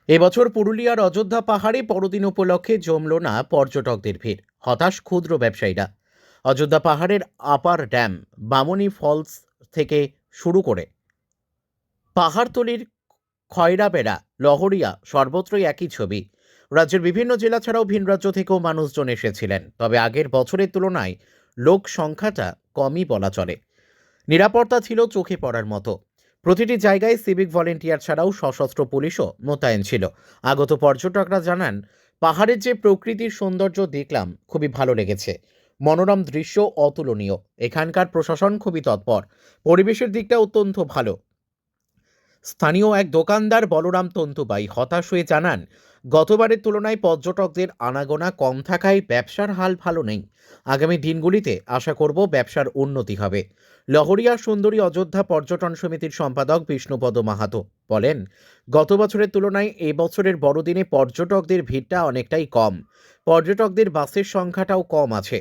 এবছর পুরুলিয়ার অযোধ্যা পাহাড়ে বড়দিন উপলক্ষে জমল না পর্যটকদের ভিড়। হতাশ ক্ষুদ্র ব্যবসায়ীরা। অযোধ্যা পাহাড়ের আপার ড্যাম, বামনী ফলস থেকে শুরু করে পাহাড়তলির খয়রাবেড়া, লহরিয়া সর্বত্রই একই ছবি। রাজ্যের বিভিন্ন জেলা ছাড়াও ভিন রাজ্য থেকেও মানুষজন এসেছিলেন, তবে আগের বছরের তুলনায় লোক সংখ্যাটা কমই বলা চলে। নিরাপত্তা ছিল চোখে পড়ার মতো। প্রতিটি জায়গায় সিভিক ভলেন্টিয়ার ছাড়াও সশস্ত্র পুলিশও মোতায়েন ছিল। আগত পর্যটকরা জানান, পাহাড়ের যে প্রকৃতির সৌন্দর্য দেখলাম, খুবই ভালো লেগেছে। মনোরম দৃশ্য অতুলনীয়। এখানকার প্রশাসন খুবই তৎপর। পরিবেশের দিকটা অত্যন্ত ভালো। স্থানীয় এক দোকানদার বলরাম তন্তুবাই হতাশ হয়ে জানান, গতবারের তুলনায় পর্যটকদের আনাগোনা কম থাকায় ব্যবসার হাল ভালো নেই। আগামী দিনগুলিতে আশা করব ব্যবসার উন্নতি হবে। লহরিয়া সুন্দরী অযোধ্যা পর্যটন সমিতির সম্পাদক বিষ্ণুপদ মাহাতো বলেন, গত বছরের তুলনায় এবছরের বড়দিনে পর্যটকদের ভিড়টা অনেকটাই কম। পর্যটকদের বাসের সংখ্যাটাও কম আছে।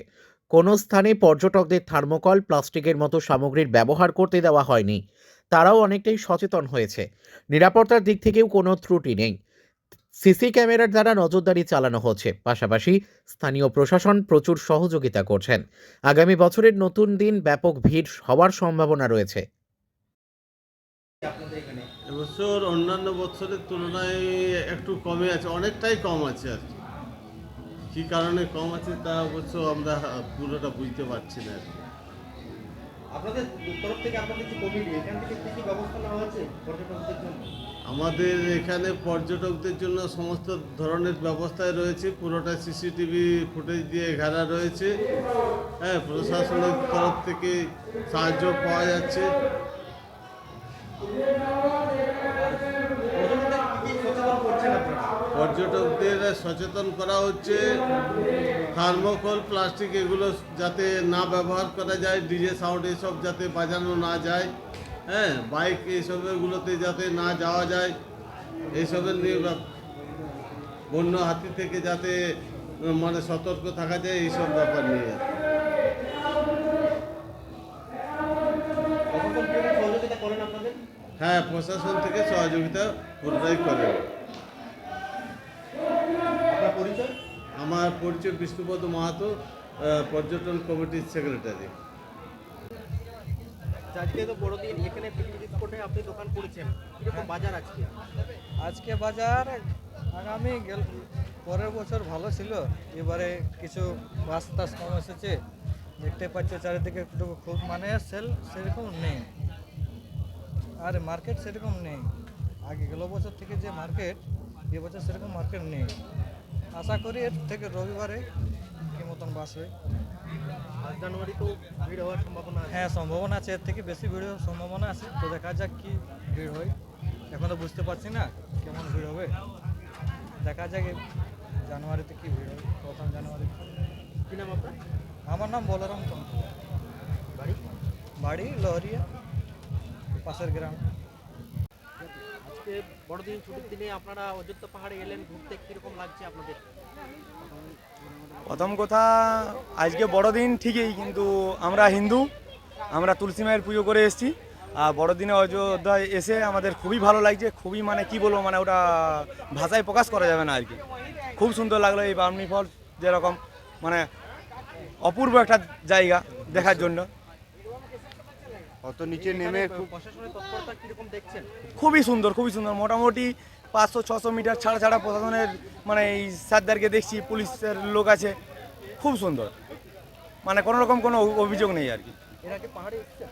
কোনো স্থানে পর্যটকদের থার্মোকল, প্লাস্টিকের মতো সামগ্রীর ব্যবহার করতে দেওয়া হয়নি। তারাও অনেকটাই সচেতন হয়েছে। নিরাপত্তার দিক থেকেও কোনো ত্রুটি নেই। সিসি ক্যামেরার দ্বারা নজরদারি চালানো হচ্ছে। পাশাপাশি স্থানীয় প্রশাসন প্রচুর সহযোগিতা করছেন। আগামী বছরের নতুন দিন ব্যাপক ভিড় হওয়ার সম্ভাবনা রয়েছে। এবছর অন্যান্য বছরের তুলনায় একটু কমে আছে, অনেকটাই কম আছে আর কি। কী কারণে কম আছে তা অবশ্য আমরা পুরোটা বুঝতে পারছি না আর কি। আপনাদের তরফ থেকে আপনাদের যে কমিটি এখান থেকে কি ব্যবস্থা নেওয়া হয়েছে পর্যটকদের জন্য? আমাদের এখানে পর্যটকদের জন্য সমস্ত ধরনের ব্যবস্থায় রয়েছে, পুরোটা সিসিটিভি ফুটেজ দিয়ে ঘেরা রয়েছে। হ্যাঁ, প্রশাসনের তরফ থেকে সাহায্য পাওয়া যাচ্ছে। পর্যটকদের সচেতন করা হচ্ছে, থার্মোকল, প্লাস্টিক এগুলো যাতে না ব্যবহার করা যায়, ডিজে সাউন্ড এসব যাতে বাজানো না যায়, হ্যাঁ, বাইক এইসবগুলোতে যাতে না যাওয়া যায়, এইসবের নিয়ে বন্য হাতি থেকে যাতে মানে সতর্ক থাকা যায়, এইসব ব্যাপার নিয়ে। সহযোগিতা করেন আপনাদের? হ্যাঁ, প্রশাসন থেকে সহযোগিতা পুরোটাই করে। আপনার পরিচয়? আমার পরিচয় বিষ্ণুপদ মাহাতো, পর্যটন কমিটির সেক্রেটারি। আজকে তো বড়দিন, এখানে পিকনিক স্পটে আপনি দোকান করেছেন, কিরকম বাজার আজকে? আজকে বাজার আগামী পরের বছর ভালো ছিল, এবারে কিছু বাস টাস কম এসেছে। দেখতে পাচ্ছি চারিদিকে একটু খুব মানে সেল সেরকম নেই, আর মার্কেট সেরকম নেই। আগে গেল বছর থেকে যে মার্কেট, এবছর সেরকম মার্কেট নেই। আশা করি এর থেকে রবিবারে কি মতন বাস হয়। আর জানুয়ারিতেও ভিড় হওয়ার সম্ভাবনা আছে? হ্যাঁ, সম্ভাবনা আছে, এর থেকে বেশি ভিড় হওয়ার সম্ভাবনা আছে। তো দেখা যাক কি ভিড় হয়, এখন তো বুঝতে পারছি না কেমন ভিড় হবে। দেখা যাক জানুয়ারিতে কি ভিড় হয়, প্রথম জানুয়ারি। কি নাম আপনার? আমার নাম বলরাম তন্তু। বাড়ি? বাড়ি লহরিয়া, পাশের গ্রাম। আজকে বড়দিন ছুটির দিনে আপনারা অযোধ্যা পাহাড়ে এলেন ঘুরতে, কিরকম লাগছে আপনাদের? প্রথম কথা, আজকে বড়দিন ঠিকই, কিন্তু আমরা হিন্দু, আমরা তুলসী মায়ের পুজো করে এসেছি। আর বড়দিনে অযোধ্যায় এসে আমাদের খুবই ভালো লাগছে, খুবই মানে কি বলবো, মানে ওটা ভাষায় প্রকাশ করা যাবে না আর কি। খুব সুন্দর লাগলো এই বামনী ফলস, যেরকম মানে অপূর্ব একটা জায়গা দেখার জন্য। অত নিচে নেমে প্রশাসনের তৎপরতা কিরকম দেখছেন? খুবই সুন্দর, খুবই সুন্দর। মোটামুটি 500-600 মিটার ছাড়া ছাড়া প্রশাসনের মানে এই সারদারকে দেখছি, পুলিশের লোক আছে, খুব সুন্দর, মানে কোনো রকম কোনো অভিযোগ নেই আর কি। এর আগে পাহাড়ে এসেছেন?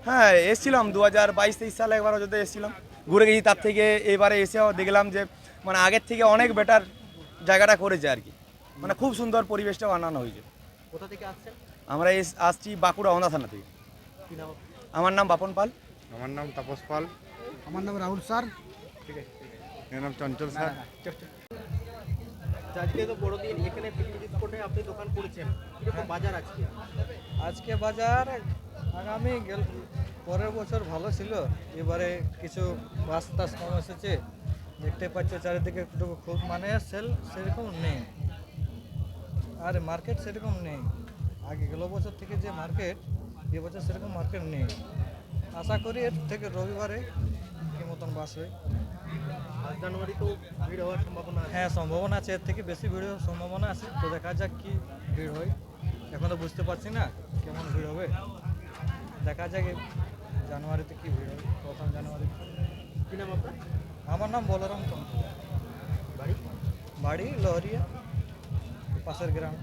হ্যাঁ, এসেছিলাম 2022-23 সালে একবার অযোধ্যা এসেছিলাম, ঘুরে গেছি। তার থেকে এবারে এসেও দেখলাম যে মানে আগের থেকে অনেক বেটার জায়গাটা করেছে আর কি, মানে খুব সুন্দর পরিবেশটাও বানানো হয়েছে। কোথা থেকে আসছেন? আমরা আসছি বাঁকুড়া অন্ধা থানা থেকে। কি নাম? আমার নাম বাপন পাল। আমার নাম তাপস পাল। আমার নাম রাহুল স্যার। এর নাম চঞ্চল স্যার। আজকে তো বড়দিন, এখানে পিকনিক স্পটে আপনি দোকান করেছেন, কিরকম বাজার আজকে? আজকে বাজার আগামী পরের বছর ভালো ছিল, এবারে কিছু বাস টাস কম এসেছে। দেখতে পাচ্ছি চারিদিকে একটু খুব মানে সেল সেরকম নেই, আর মার্কেট সেরকম নেই। আগে গেল বছর থেকে যে মার্কেট, এবছর সেরকম মার্কেট নেই। আশা করি এর থেকে রবিবারে কি মতন বাস হয়। জানুয়ারি তো ভিড় হওয়ার সম্ভাবনা আছে। হ্যাঁ, সম্ভাবনা আছে, এর থেকে বেশি ভিড় হওয়ার সম্ভাবনা আছে। তো দেখা যাক কি ভিড় হয়, এখন তো বুঝতে পারছি না কেমন ভিড় হবে। দেখা যাক এই জানুয়ারিতে কি ভিড় হয়, প্রথম জানুয়ারি। কি নাম আপনার? আমার নাম বলরাম চন্দ্র, বাড়ি? বাড়ি লহরিয়া, পাশের গ্রাম।